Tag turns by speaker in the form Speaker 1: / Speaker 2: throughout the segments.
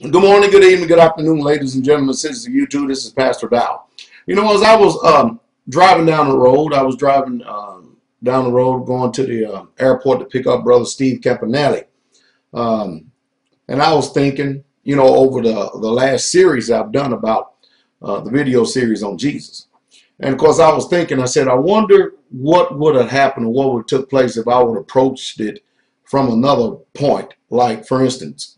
Speaker 1: Good morning, good evening, good afternoon, ladies and gentlemen, citizens of YouTube. This is Pastor Dow. You know, as I was driving down the road, down the road going to the airport to pick up Brother Steve Campanelli. And I was thinking, you know, over the last series I've done about the video series on Jesus. And of course, I was thinking, I said, I wonder what would have happened or what would have took place if I would have approached it from another point. Like, for instance,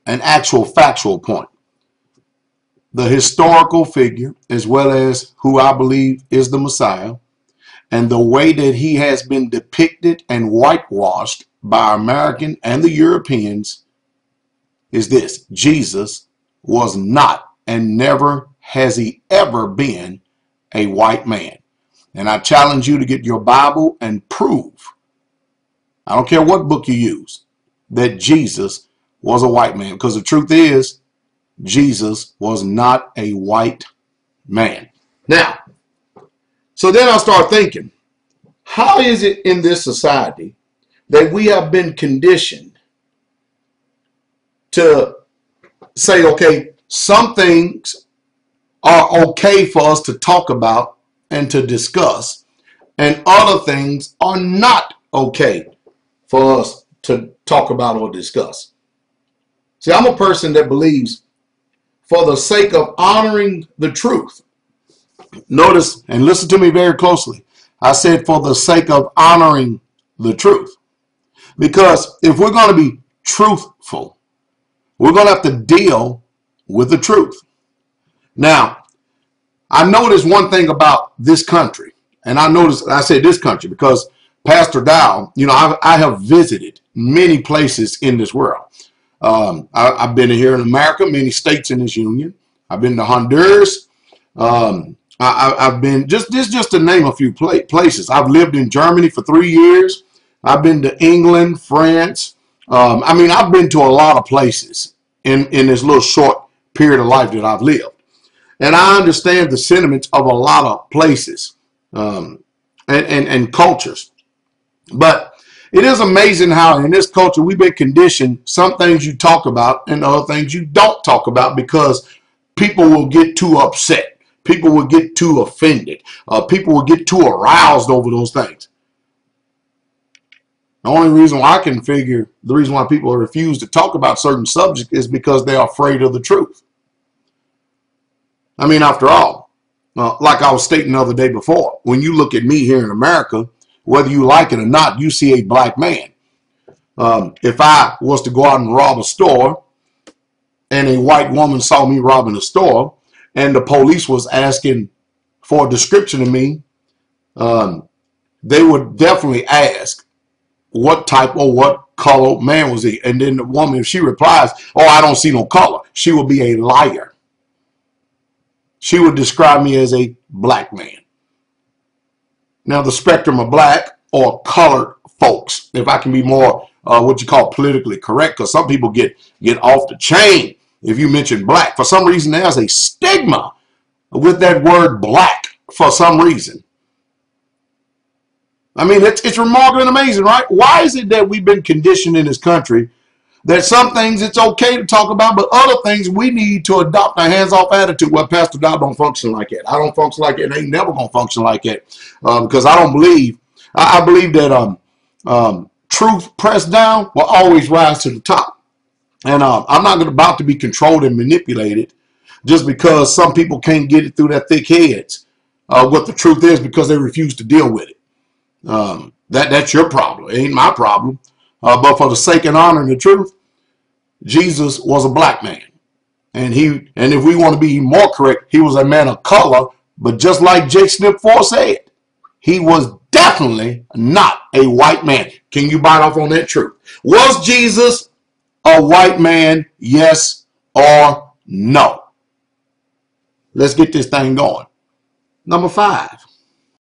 Speaker 1: an actual factual point. The historical figure, as well as who I believe is the Messiah, and the way that he has been depicted and whitewashed by American and the Europeans is this: Jesus was not, and never has he ever been, a white man. And I challenge you to get your Bible and prove, I don't care what book you use, that Jesus was a white man. Because the truth is, Jesus was not a white man. Now, so then I start thinking, how is it in this society that we have been conditioned to say, okay, some things are okay for us to talk about and to discuss, and other things are not okay for us to talk about or discuss? See, I'm a person that believes, for the sake of honoring the truth. Notice and listen to me very closely. I said for the sake of honoring the truth. Because if we're going to be truthful, we're going to have to deal with the truth. Now, I noticed one thing about this country, and I say this country because Pastor Dow, you know, I have visited many places in this world. I've been here in America, many states in this union. I've been to Honduras. I've been just to name a few places. I've lived in Germany for 3 years. I've been to England, France. I mean, I've been to a lot of places in this little short period of life that I've lived. And I understand the sentiments of a lot of places and cultures. But it is amazing how in this culture we've been conditioned, some things you talk about and other things you don't talk about, because people will get too upset. People will get too offended. People will get too aroused over those things. The only reason why I can figure the reason why people refuse to talk about certain subjects is because they're afraid of the truth. I mean, after all, like I was stating the other day before, when you look at me here in America, whether you like it or not, you see a black man. If I was to go out and rob a store and a white woman saw me robbing a store and the police was asking for a description of me, they would definitely ask what type or what color man was he. And then the woman, if she replies, oh, I don't see no color, she would be a liar. She would describe me as a black man. Now, the spectrum of black or colored folks, if I can be more what you call politically correct, because some people get off the chain if you mention black. For some reason, there's a stigma with that word black for some reason. I mean, it's remarkable and amazing, right? Why is it that we've been conditioned in this country that some things it's okay to talk about, but other things we need to adopt a hands-off attitude? Well, Pastor Dow don't function like that. I don't function like it. Ain't never going to function like that, because I don't believe, I believe that truth pressed down will always rise to the top. And I'm not about to be controlled and manipulated just because some people can't get it through their thick heads what the truth is, because they refuse to deal with it. That's your problem. It ain't my problem. But for the sake and honor of the truth, Jesus was a black man. And if we want to be more correct, he was a man of color. But just like Jake Snip 4 said, he was definitely not a white man. Can you bite off on that truth? Was Jesus a white man? Yes or no? Let's get this thing going. Number 5.